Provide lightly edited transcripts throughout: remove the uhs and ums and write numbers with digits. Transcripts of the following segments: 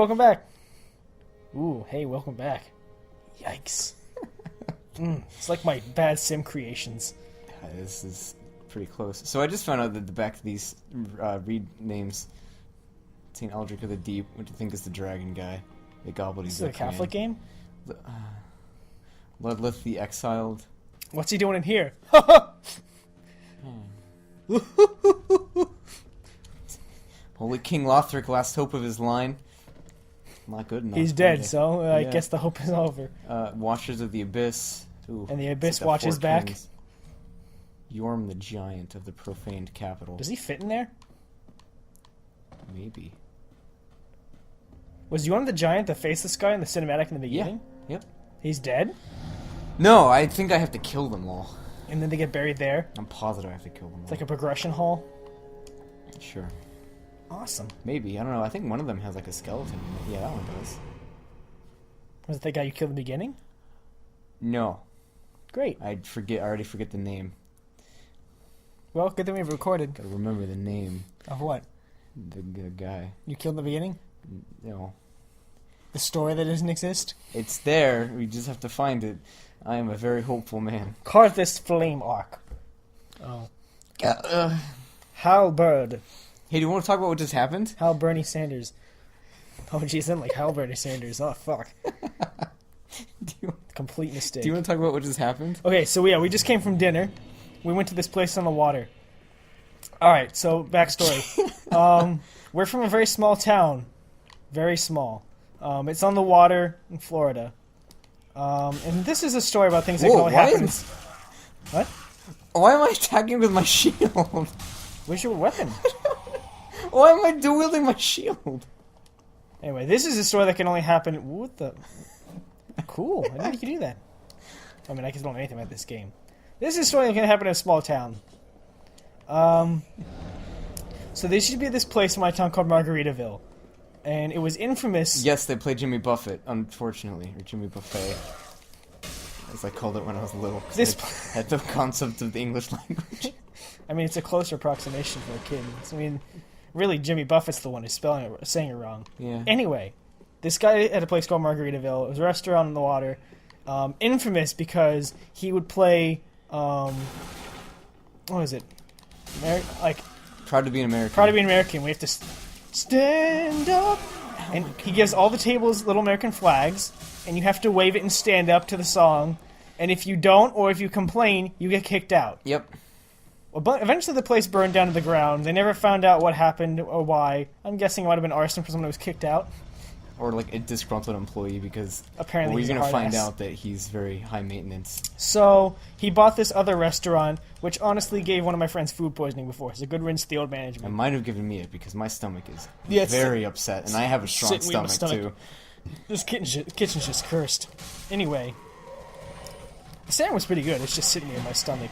welcome back. Ooh, hey, welcome back. Yikes. It's like my bad sim creations. This is pretty close. So I just found out that the back of these read names, St. Aldrich of the Deep, which I think is the dragon guy. The goblin. This is a Catholic game? Ludleth the Exiled. What's he doing in here? Holy King Lothric, last hope of his line. Not good enough. He's dead, so I guess the hope is over. Watchers of the Abyss. Ooh, and the Abyss watches back. Kings. Yorm the Giant of the profaned capital. Does he fit in there? Maybe. Was Yorm the Giant the faceless guy in the cinematic in the beginning? Yeah. Yep. He's dead? No, I think I have to kill them all. And then they get buried there? I'm positive I have to kill them all. It's like a progression hall? Sure. Awesome. Maybe. I don't know. I think one of them has like a skeleton. Yeah, that one does. Was it that guy you killed in the beginning? No. Great. I already forget the name. Well, good thing we've recorded. Gotta remember the name. Of what? The guy. You killed in the beginning? No. The story that doesn't exist? It's there. We just have to find it. I am a very hopeful man. Carthus Flame Arc. Oh. Hal Bird. Hey, do you want to talk about what just happened? Hal Bernie Sanders. Oh, geez, I'm like Hal Bernie Sanders. Oh, fuck. Complete mistake. Do you want to talk about what just happened? Okay, so we just came from dinner. We went to this place on the water. Alright, so backstory. We're from a very small town. Very small. It's on the water in Florida. And this is a story about things that can only happen. What? Why am I attacking with my shield? Where's your weapon? Why am I dual-wielding my shield? Anyway, this is a story that can only happen... What the... Cool. I didn't know you could do that. I mean, I don't know anything about this game. This is a story that can happen in a small town. So there used to be this place in my town called Margaritaville. And it was infamous... Yes, they play Jimmy Buffett, unfortunately. Or Jimmy Buffet. As I called it when I was little. This I had the concept of the English language. I mean, it's a closer approximation for a kid. I mean, really, Jimmy Buffett's the one who's saying it wrong. Yeah. Anyway, this guy had a place called Margaritaville. It was a restaurant on the water. Infamous because he would play... what is it? Proud to be an American. Proud to be an American. We have to stand up. And he gives all the tables little American flags, and you have to wave it and stand up to the song. And if you don't, or if you complain, you get kicked out. Yep. Well, but eventually the place burned down to the ground. They never found out what happened or why. I'm guessing it might have been arson for someone who was kicked out. Or like a disgruntled employee because apparently we're going to find ass. out that he's very high maintenance. So he bought this other restaurant, which honestly gave one of my friends food poisoning before. It's a good rinse to the old management. It might have given me it because my stomach is very upset, and I have a strong stomach too. This kitchen's just cursed. Anyway, the salmon was pretty good. It's just sitting in my stomach.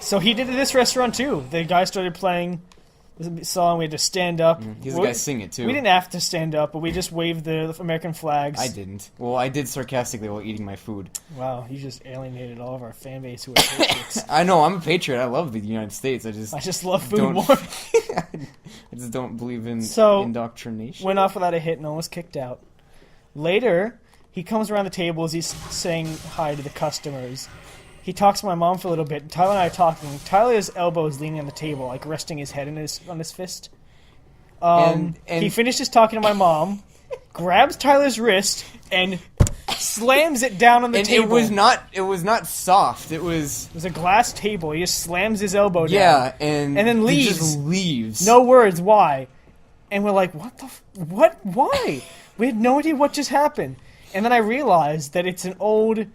So he did it at this restaurant too. The guy started playing the song. We had to stand up. He's the guy sing it too. We didn't have to stand up, but we just waved the American flags. I didn't. Well, I did sarcastically while eating my food. Wow, you just alienated all of our fan base who are patriots. I know, I'm a patriot. I love the United States. I just love food more. I just don't believe in indoctrination. Went off without a hit and almost kicked out. Later, he comes around the table as he's saying hi to the customers. He talks to my mom for a little bit. Tyler and I are talking. Tyler's elbow is leaning on the table, like resting his head on his fist. And he finishes talking to my mom, grabs Tyler's wrist, and slams it down on the table. It was not soft. It was a glass table. He just slams his elbow down. Yeah, and then leaves. He just leaves. No words. Why? And we're like, what? Why? We had no idea what just happened. And then I realized that it's an old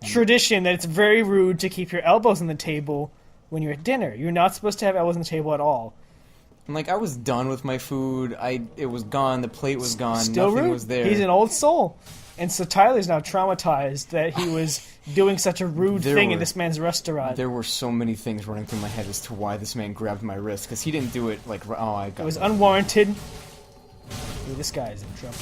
tradition that it's very rude to keep your elbows on the table when you're at dinner. You're not supposed to have elbows on the table at all. And I was done with my food. It was gone. The plate was gone. Still Nothing rude. was there. He's an old soul. And so Tyler's now traumatized that he was doing such a rude thing in this man's restaurant. There were so many things running through my head as to why this man grabbed my wrist. Because he didn't do it I got it was unwarranted. Dude, this guy is in trouble.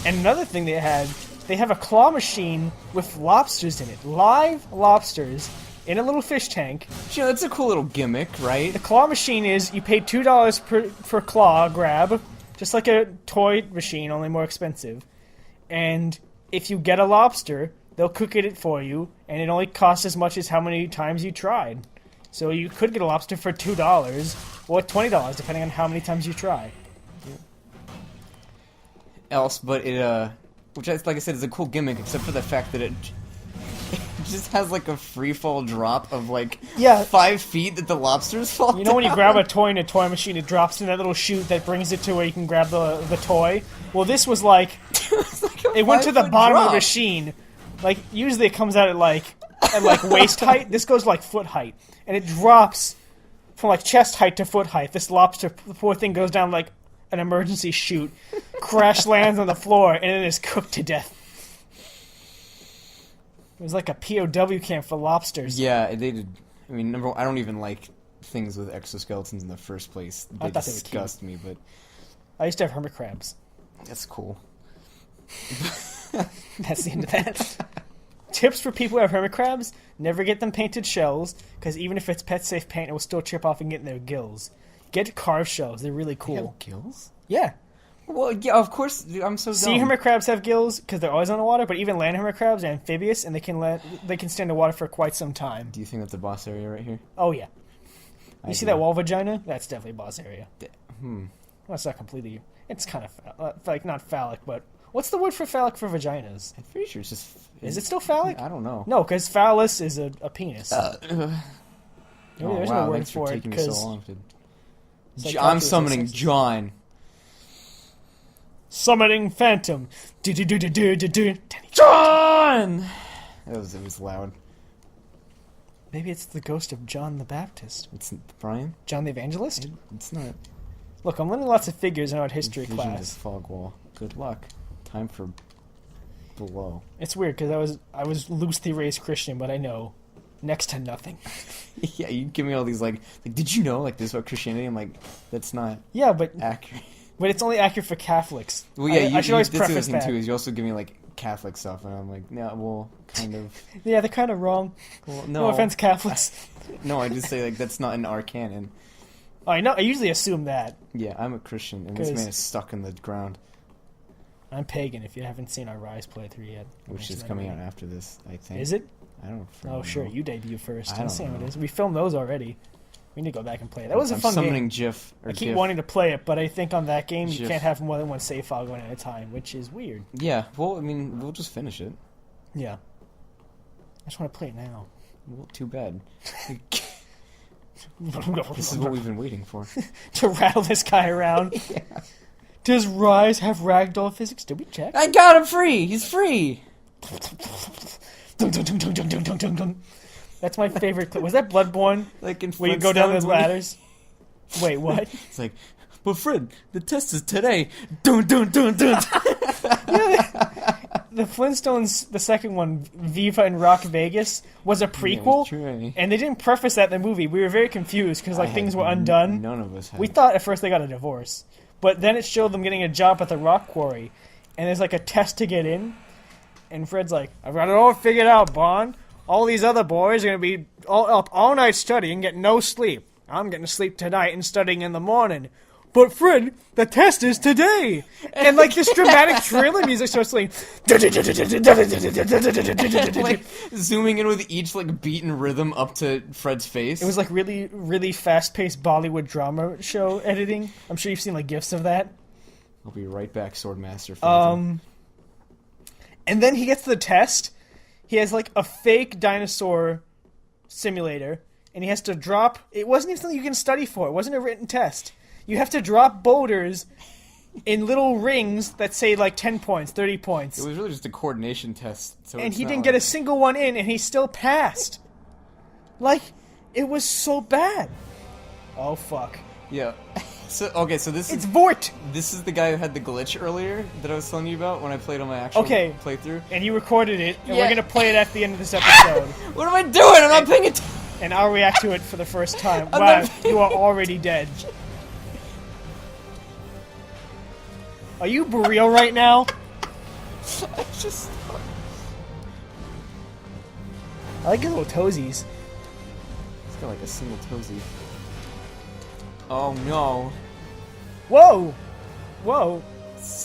And another thing they have a claw machine with lobsters in it. Live lobsters in a little fish tank. You know, that's a cool little gimmick, right? The claw machine is you pay $2 per claw grab, just like a toy machine, only more expensive. And if you get a lobster, they'll cook it for you, and it only costs as much as how many times you tried. So you could get a lobster for $2 or $20, depending on how many times you try. But it, which, like I said, is a cool gimmick, except for the fact that it just has like a free fall drop of like 5 feet that the lobsters fall. You know when you down? grab a toy in a toy machine, it drops in that little chute that brings it to where you can grab the toy. Well, this was like it went to the bottom of the machine. Like usually it comes out at like waist height. This goes like foot height, and it drops from like chest height to foot height. This lobster, the poor thing, goes down like an emergency chute, crash lands on the floor, and it is cooked to death. It was like a POW camp for lobsters. Yeah, they did. I mean, number one, I don't even like things with exoskeletons in the first place. They disgust me, but I used to have hermit crabs. That's cool. That's the end of that. Tips for people who have hermit crabs: never get them painted shells, because even if it's pet safe paint, it will still chip off and get in their gills. Get carved shells; they're really cool. They have gills? Yeah. Well, yeah, of course. I'm so dumb. Sea hermit crabs have gills because they're always on the water, but even land hermit crabs are amphibious, and they can stand in water for quite some time. Do you think that's a boss area right here? Oh yeah. You see that wall vagina? That's definitely a boss area. Hmm. Well, it's not completely. It's kind of like not phallic, but what's the word for phallic for vaginas? I'm pretty sure it's just. Is it still phallic? I don't know. No, because phallus is a penis. Maybe there's no word for it because I'm summoning John. Summoning Phantom. John. It was loud. Maybe it's the ghost of John the Baptist. It's Brian. John the Evangelist. It's not. Look, I'm learning lots of figures in our history class. Fog wall. Good luck. Time for below. It's weird because I was loosely raised Christian, but I know next to nothing. Yeah, you give me all these like did you know like this about Christianity? I'm like, that's not accurate. But it's only accurate for Catholics. Well, yeah, I should always that's preface the other that. thing too. Is you also give me like Catholic stuff, and I'm like, yeah, well, kind of. Yeah, they're kind of wrong. Well, no offense, Catholics. No, I just say like that's not in our canon. Oh, I know. I usually assume that. Yeah, I'm a Christian, and this man is stuck in the ground. I'm pagan. If you haven't seen our Rise playthrough yet, which is coming out after this, I think. Is it? I don't know. Oh, sure. You debut first. I don't see how know. it is. We filmed those already. We need to go back and play it. That was a fun game. I keep wanting to play it, but I think on that game you can't have more than one save file going at a time, which is weird. Yeah. Well, I mean, we'll just finish it. Yeah. I just want to play it now. Well, too bad. This is what we've been waiting for. To rattle this guy around. Yeah. Does Rise have ragdoll physics? Did we check? I got him free! He's free! That's my favorite clip. Was that Bloodborne? Like in where you go down those ladders? Wait, what? It's like, but Fred, the test is today. Dun dun dun dun. The Flintstones, the second one, Viva and Rock Vegas, was a prequel, and they didn't preface that in the movie. We were very confused because like things were undone. None of us had. We thought at first they got a divorce, but then it showed them getting a job at the rock quarry, and there's like a test to get in, and Fred's like, "I've got it all figured out, Bond. All these other boys are gonna be all up all night studying, get no sleep. I'm getting to sleep tonight and studying in the morning." But Fred, the test is today, and like this dramatic trailer music starts playing, like zooming in with each like beat and rhythm up to Fred's face. It was like really, really fast-paced Bollywood drama show editing. I'm sure you've seen like gifs of that. I'll be right back, Swordmaster. And then he gets to the test. He has like a fake dinosaur simulator, and he has to drop. It wasn't even something you can study for. It wasn't a written test. You have to drop boulders in little rings that say like 10 points, 30 points. It was really just a coordination test. So and he didn't get a single one in, and he still passed. Like, it was so bad. Oh, fuck. Yeah. So this It's is... Vordt! This is the guy who had the glitch earlier that I was telling you about when I played on my actual playthrough. And you recorded it, and we're going to play it at the end of this episode. What am I doing? I'm not paying attention! And I'll react to it for the first time. Wow, you are already dead. Are you real right now? I just... I like his little toesies. It's got like a single toesy. Oh no. Whoa! Whoa!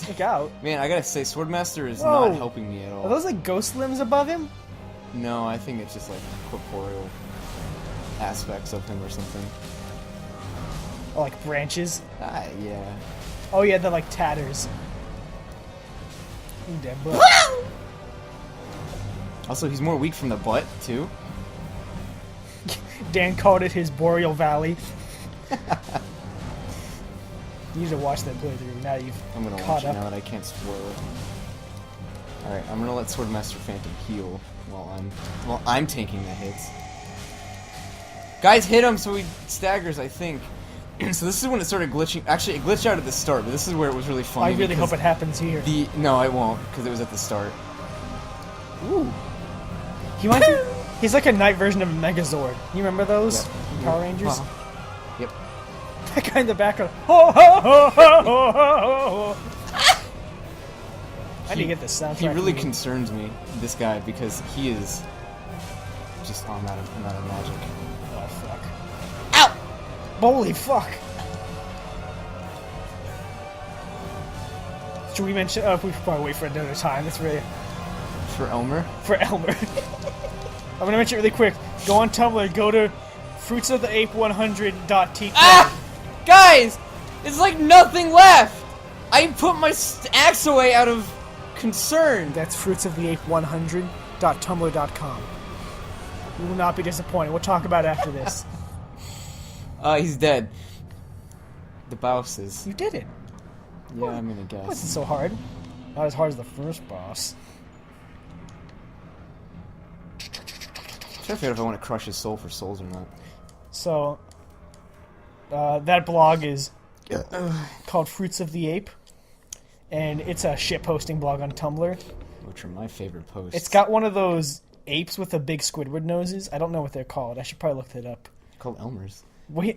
Look out. Man, I gotta say, Swordmaster is Whoa. not helping me at all. Are those like ghost limbs above him? No, I think it's just like corporeal aspects of him or something. Or like branches? Ah, yeah. Oh yeah, they're like tatters. Ooh, dead butt. Also, he's more weak from the butt, too. Dan called it his Boreal Valley. You need to watch that playthrough now you've I'm gonna caught watch it up. now that I can't spoil it. Alright, I'm gonna let Swordmaster Phantom heal while I'm taking the hits. Guys, hit him so he staggers, I think. So this is when it started glitching. Actually, it glitched out at the start, but this is where it was really funny. I really hope it happens here. No, it won't, because it was at the start. Ooh. He's like a night version of Megazord. You remember those? Yep. Power Rangers? Wow. Yep. That guy in the background. Ho, ho, ho, ho, ho, ho, ho. I need to get this soundtrack. He really concerns me, this guy, because he is just I'm out of magic. Oh fuck. Ow! Holy fuck! Should we mention? We should probably wait for another time. That's really For Elmer? for Elmer. I'm gonna mention it really quick. Go on Tumblr. Go to fruitsoftheape100.tk. Ah! Guys! It's like nothing left! I put my axe away out of concern. That's fruitsoftheape100.tumblr.com. You will not be disappointed. We'll talk about it after this. He's dead. The boss is. You did it. Yeah, I'm gonna guess. Wasn't so hard. Not as hard as the first boss. I'm trying to figure out if I want to crush his soul for souls or not. So, that blog is called Fruits of the Ape, and it's a shitposting blog on Tumblr. Which are my favorite posts. It's got one of those apes with the big Squidward noses. I don't know what they're called. I should probably look that up. called Elmer's.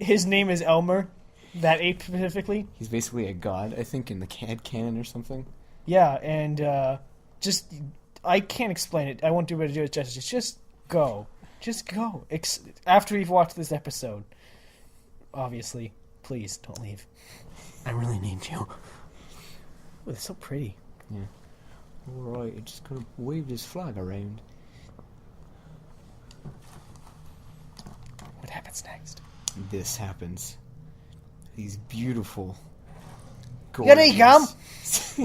His name is Elmer. That ape specifically. He's basically a god, I think, in the CAD canon or something. Yeah, and I can't explain it. I won't do it justice. Just go. Just go. After you've watched this episode. Obviously. Please, don't leave. I really need you. Oh, it's so pretty. Yeah. Alright, I'm just gonna wave this flag around. What happens next? This happens. These beautiful, Here they come! gorgeous-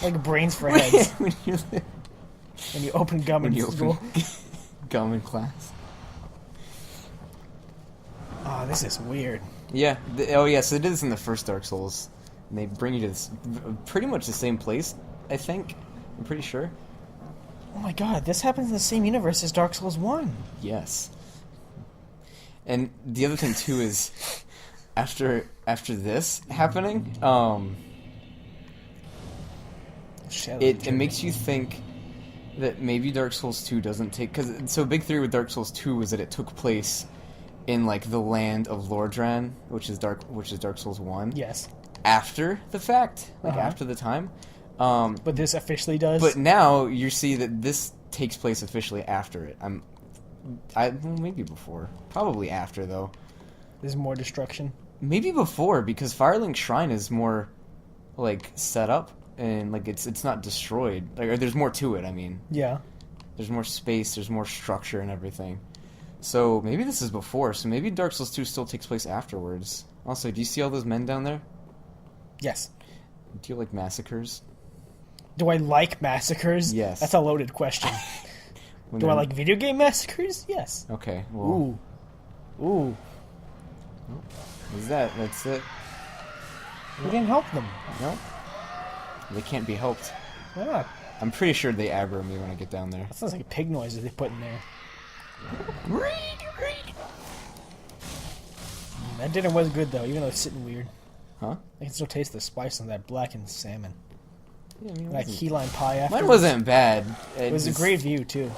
Like brains for heads. when you When you open gum when in you school. open gum in class. Oh, this is weird. Yeah. Oh, yeah. So they did this in the first Dark Souls, and they bring you to this pretty much the same place. I think. I'm pretty sure. Oh my god, this happens in the same universe as Dark Souls 1. Yes. And the other thing too is, after this happening, it makes you think that maybe Dark Souls 2 doesn't take, so a big theory with Dark Souls 2 was that it took place in like the land of Lordran, which is Dark Souls 1. Yes. After the fact, like after the time. But this officially does? But now you see that this takes place officially after it. Maybe before. Probably after, though. There's more destruction? Maybe before, because Firelink Shrine is more, like, set up, and, like, it's not destroyed. Like, or there's more to it, I mean. Yeah. There's more space, there's more structure and everything. So, maybe this is before, so maybe Dark Souls 2 still takes place afterwards. Also, do you see all those men down there? Yes. Do you like massacres? Do I like massacres? Yes. That's a loaded question. Do I like video game massacres? Yes. Okay, well... Ooh. That's it. We didn't help them. No? They can't be helped. Why not? I'm pretty sure they aggro me when I get down there. That sounds like pig noises they put in there. That dinner was good, though, even though it's sitting weird. Huh? I can still taste the spice on that blackened salmon. Yeah, I mean, That key lime pie after. mine wasn't bad. It was a great view, too.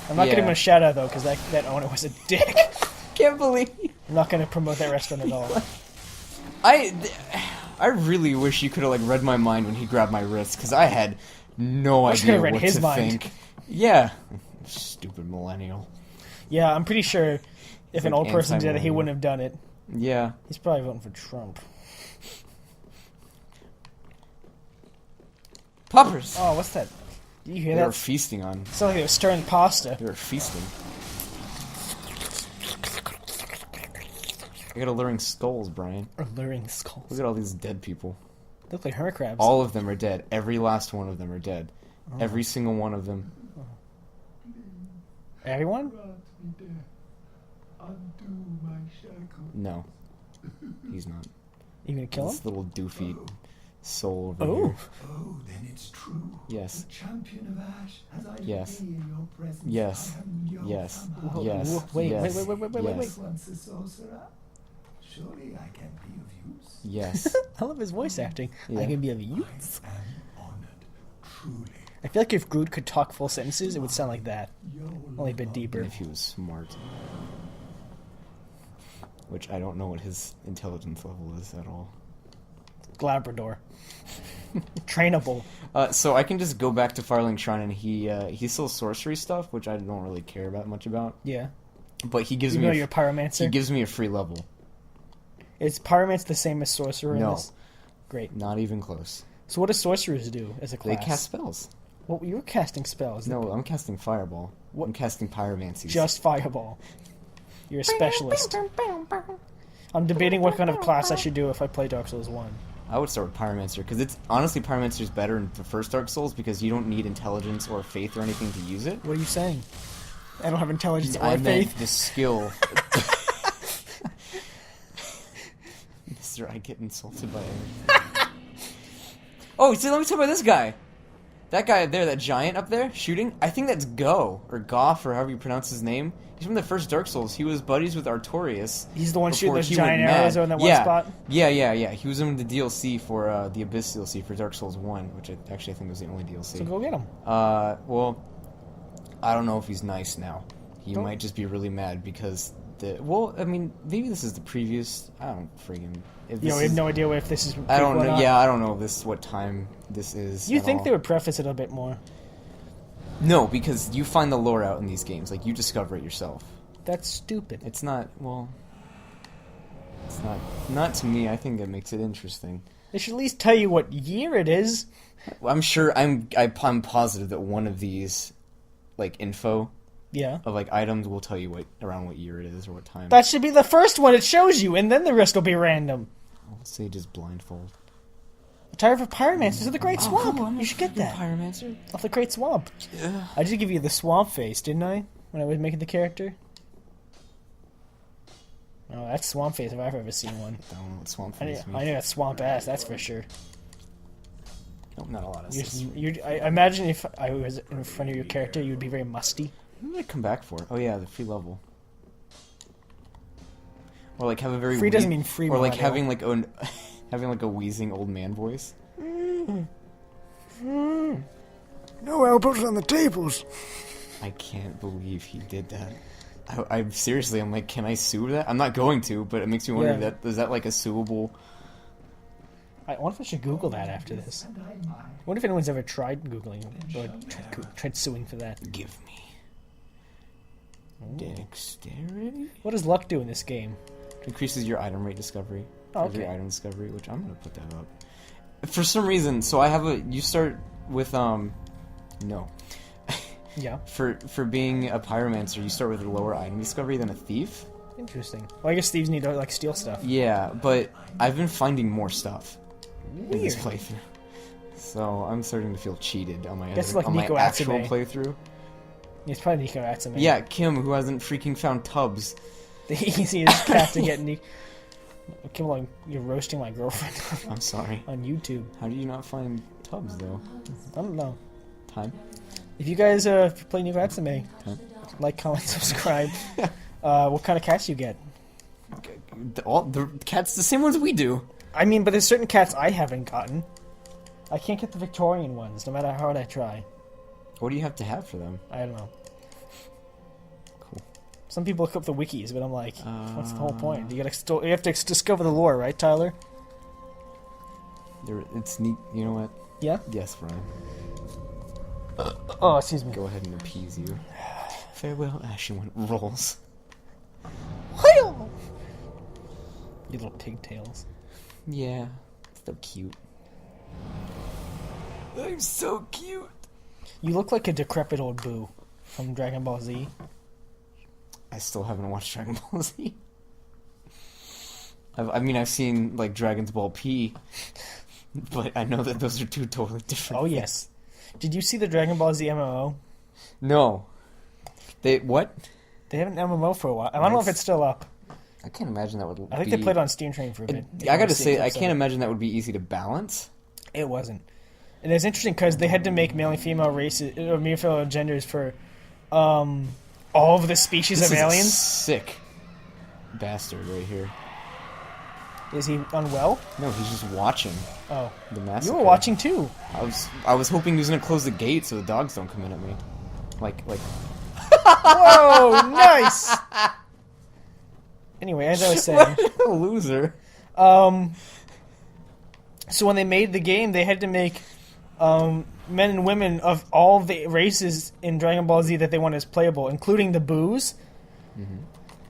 I'm not giving him a shout out, though, because that owner was a dick. Can't believe. I'm not going to promote that restaurant at all. I really wish you could have like read my mind when he grabbed my wrist, because I had no idea read what his to mind. think. Yeah, stupid millennial. Yeah, I'm pretty sure If He's an like old person did it, he anti-millennial. wouldn't have done it. Yeah. He's probably voting for Trump. Poppers! Oh, what's that? Do you hear They were that? feasting on. It's like they were stirring pasta. They were feasting. I got alluring skulls, Brian. Alluring skulls. Look at all these dead people. They look like hermit crabs. All of them are dead. Every last one of them are dead. Every single one of them. Everyone? No. He's not. You gonna kill him? This little doofy soul over Oh. here. Oh, then it's true. Yes. The champion of Ash, as I Yes. be in your presence, Yes. I am your Yes. somehow. Yes. Whoa, wait, yes. wait. Once a sorcerer, surely I can be of use. Yes. I love his voice acting. Yeah. I can be of use. I am honored, truly. I feel like if Groot could talk full sentences, it would sound like that. Your Only a bit love deeper. If he was smart. Which I don't know what his intelligence level is at all. Labrador. Trainable. So I can just go back to Firelink Shrine and he sells sorcery stuff, which I don't really care about much about. Yeah. But he gives You me know a you're a pyromancer? he gives me a free level. Is pyromancer the same as sorcerer in No. this? Great. Not even close. So what do sorcerers do as a They class? cast spells. Well, you were casting spells. No, I'm casting fireball. What? I'm casting pyromancy. Just fireball. You're a specialist. I'm debating what kind of class I should do if I play Dark Souls 1. I would start with pyromancer because it's honestly pyromancer's better in the first Dark Souls because you don't need intelligence or faith or anything to use it. What are you saying? I don't have intelligence or I meant faith. the skill. Mister, I get insulted by everything. Oh, see, let me talk about this guy. That guy there, that giant up there, shooting. I think that's Go, or Goff, or however you pronounce his name. He's from the first Dark Souls. He was buddies with Artorias. He's the one shooting before those he giant went arrows mad. on that one Yeah. spot? Yeah. He was in the DLC for, the Abyss DLC for Dark Souls 1, which I think was the only DLC. So go get him. Well, I don't know if he's nice now. He Don't- might just be really mad because well, I mean, maybe this is the previous. I don't friggin'. If You know, this we have is- no idea if this is. I don't prequel or know. not. Yeah, I don't know this what time this is. You at think all. they would preface it a bit more? No, because you find the lore out in these games. Like you discover it yourself. That's stupid. It's not. Well, it's not to me. I think it makes it interesting. They should at least tell you what year it is. I'm sure. I'm positive that one of these, like info Yeah. of like items will tell you around what year it is or what time. That should be the first one it shows you, and then the rest will be random. I'll say just blindfold. Tired of Pyromancers of the Great Swamp. cool, I'm a You should get freaking that. Pyromancer. Of the Great Swamp. Yeah. I did give you the swamp face, didn't I? When I was making the character? Oh, that's swamp face if I've ever seen one. I don't know what swamp I face knew, means. I knew that's swamp ass, that's for sure. Nope, not a lot of sis. I imagine if I was in front of your character, you would be very musty. What did I come back for? Oh yeah, the free level. Or like have a very Free doesn't mean free, Or like Mario. having like a having like a wheezing old man voice. No elbows on the tables. I can't believe he did that. I seriously, I'm like, can I sue that? I'm not going to, but it makes me wonder Yeah. that is that like a suable? I wonder if I should Google that after this. I wonder if anyone's ever tried Googling or tried suing for that. Give me dexterity. What does luck do in this game? Increases your item rate discovery. Oh, Every okay. item discovery, which I'm gonna put that up. For some reason, so I have you start with no. Yeah, For being a pyromancer, you start with a lower item discovery than a thief. interesting. Well, I guess thieves need to like steal stuff. Yeah, but I've been finding more stuff in this Weird. playthrough. So I'm starting to feel cheated on my Guess other, like on my Nico actual Atsume. playthrough. It's probably Nico Atsume. Yeah, Kim, who hasn't freaking found tubs. The easiest cat to get Nico. Kim, like, you're roasting my girlfriend I'm sorry. on YouTube. How do you not find tubs though? I don't know. Time? If you guys play Nico Atsume, like, comment, subscribe. What kind of cats you get? All the cats, the same ones we do. I mean, but there's certain cats I haven't gotten. I can't get the Victorian ones, no matter how hard I try. What do you have to have for them? I don't know. Cool. Some people look up the wikis, but I'm like, what's the whole point? You have to discover the lore, right, Tyler? It's neat. You know what? Yeah? Yes, Brian. Oh, excuse me. Go ahead and appease you. Farewell, Ashen One rolls. You little pigtails. Yeah, so cute. I'm so cute. You look like a decrepit old Boo from Dragon Ball Z. I still haven't watched Dragon Ball Z. I've seen, like, Dragon's Ball P, but I know that those are two totally different Oh, things. yes. Did you see the Dragon Ball Z MMO? No. What? They have an MMO for a while. I don't know if it's still up. I can't imagine that would I think they played on Steam Train for a bit. I gotta say, I can't imagine that would be easy to balance. It wasn't. And it's interesting because they had to make male and female races, or male and female genders for all of the species This of is a aliens. sick bastard right here. Is he unwell? No, he's just watching Oh. the massacre. You were watching too. I was hoping he was gonna close the gate so the dogs don't come in at me. Like. Whoa, nice! Anyway, as I was saying. What a loser. So when they made the game, they had to make men and women of all the races in Dragon Ball Z that they wanted as playable, including the Boos.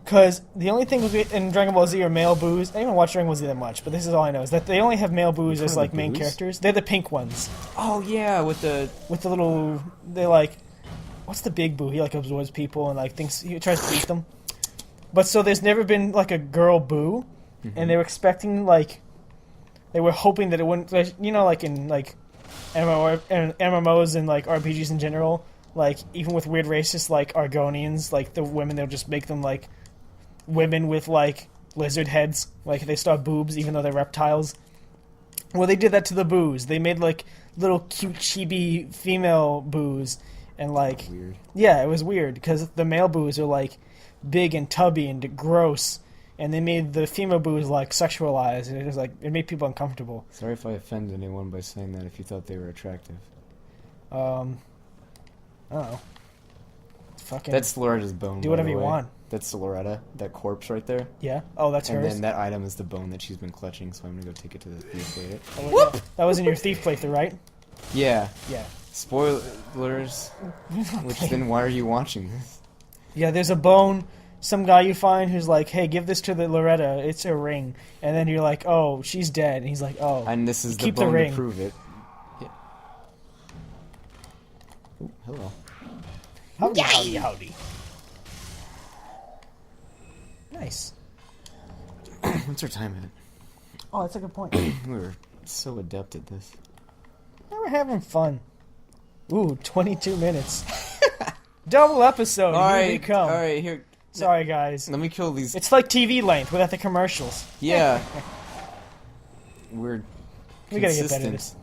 Because the only thing in Dragon Ball Z are male Boos. I didn't even watch Dragon Ball Z that much, but this is all I know, is that they only have male Boos as, like, main Boos? characters. They're the pink ones. Oh yeah, with the Little... They're like... What's the big Boo? He, like, absorbs people and, like, thinks... He tries to eat them. But so there's never been, like, a girl Boo. And they were expecting, like... They were hoping that it wouldn't... Like, you know, like, in, like... MMOs and, like, RPGs in general... Like, even with weird races like Argonians, like, the women, they'll just make them, like... Women with, like, lizard heads. Like, they still have boobs, even though they're reptiles. Well, they did that to the Boos. They made, like, little cute chibi female Boos. And, like... weird. Yeah, it was weird, because the male Boos are, like, big and tubby and gross. And they made the female Boos, like, sexualized. And it was, like, it made people uncomfortable. Sorry if I offended anyone by saying that if you thought they were attractive. I don't know. Fucking... That's Loretta's bone. Do by whatever the you way. want. That's Loretta, that corpse right there. Yeah? Oh, that's And hers? then that item is the bone that she's been clutching, so I'm gonna go take it to the thief later. Whoop! That was in your thief playthrough, right? Yeah. Yeah. Spoilers. Which then why are you watching this? Yeah, there's a bone, some guy you find who's like, hey, give this to the Loretta, it's a ring. And then you're like, oh, she's dead. And he's like, oh. And this is the keep the bone ring. to prove it. Yeah. Ooh, hello. Howdy, howdy, howdy. Nice. What's our time at? Oh, that's a good point. We were so adept at this. Now we're having fun. Ooh, 22 minutes. Double episode. Here we come. Alright, here. Sorry, guys. Let me kill these. It's like TV length without the commercials. Yeah. We're We gotta get better at consistent. this.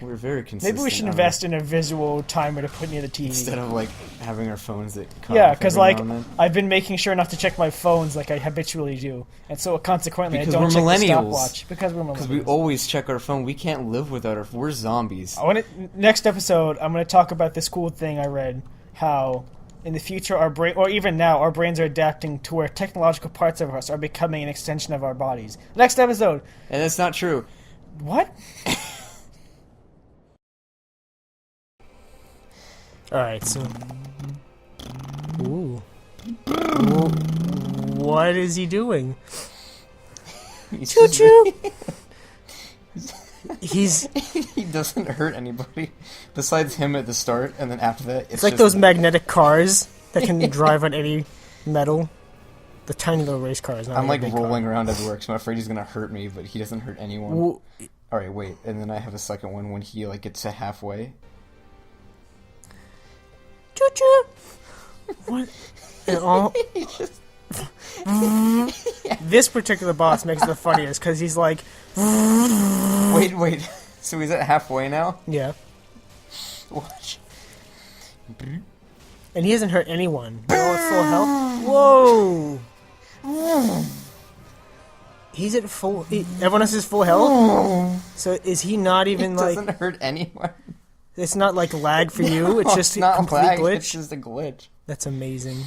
We're very consistent. Maybe we should on invest in a visual timer to put near the TV. instead of like having our phones that come Yeah, off because every like now and then. I've been making sure not to check my phones like I habitually do, and so consequently Because I don't we're check the millennials. stopwatch because we're millennials. Because we always check our phone. We can't live without our. We're zombies. I want to, next episode. I'm going to talk about this cool thing I read. How in the future our brain, or even now, our brains are adapting to where technological parts of us are becoming an extension of our bodies. Next episode. And that's not true. What? Alright, so... Ooh. What is he doing? Choo-choo! He's... He doesn't hurt anybody. Besides him at the start, and then after that, It's like just, those magnetic cars that can drive on any metal. The tiny little race cars. Not I'm like a big car. rolling around everywhere because I'm afraid he's gonna hurt me, but he doesn't hurt anyone. Well, Alright, wait. And then I have a second one when he like gets to halfway. choo-choo! What? And all... This particular boss makes it the funniest because he's like... Wait. So he's at halfway now? Yeah. Watch. And he hasn't hurt anyone. They're all at full health. Whoa! He's at full... everyone else is full health? So is he not even It like... doesn't hurt anyone. It's not like lag for you, it's just a not complete lag, glitch? It's just a glitch. That's amazing.